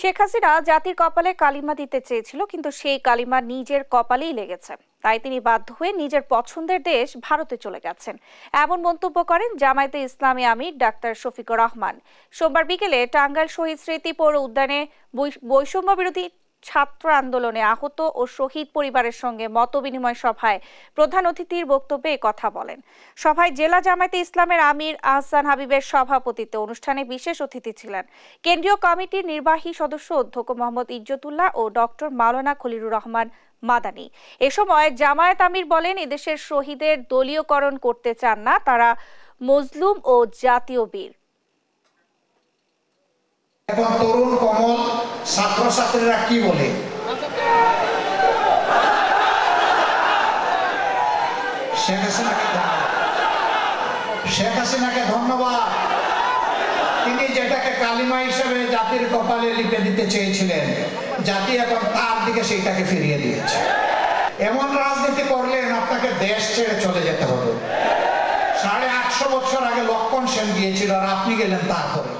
শেখ হাসিনা জাতির কপালে কালিমা দিতে চেয়েছিল, কিন্তু সেই কালিমা নিজের কপালেই লেগেছে। তাই তিনি বাধ্য হয়ে নিজের পছন্দের দেশ ভারতে চলে গেছেন, এমন মন্তব্য করেন জামায়াতে ইসলামী আমির ডাক্তার শফিকুর রহমান। সোমবার বিকেলে টাঙ্গাইল শহীদ স্মৃতি পৌর উদ্যানে বৈষম্য বিরোধী ছাত্র আন্দোলনে আহত ও শহীদ পরিবারের সঙ্গে মতবিনিময় সভায় প্রধান অতিথির বক্তব্যে কথা বলেন। সভায় জেলা জামায়াতে ইসলামের আমির আহসান হাবিবের সভাপতিত্বে অনুষ্ঠানে বিশেষ অতিথি ছিলেন কেন্দ্রীয় কমিটির নির্বাহী সদস্য অধ্যক্ষ মোহাম্মদ ইজ্জতুল্লাহ ও ডক্টর মাওলানা খলিলুর রহমান মাদানী। এ সময় জামায়াত আমির বলেন, এদেশের শহীদের দলীয়করণ করতে চান না, তারা মজলুম ও জাতীয় বীর। এখন তরুণ কমল ছাত্রছাত্রীরা কি বলে? শেখ হাসিনাকে ধন্যবাদ। তিনি যেটাকে কালিমা হিসেবে জাতির কপালে লিপে দিতে চেয়েছিলেন, জাতি এখন তার দিকে সেইটাকে ফিরিয়ে দিয়েছে। এমন রাজনীতি করলেন আপনাকে দেশ ছেড়ে চলে যেতে হবে। 850 বছর আগে লক্ষণ সেন গিয়েছিল আর আপনি গেলেন তারপরে।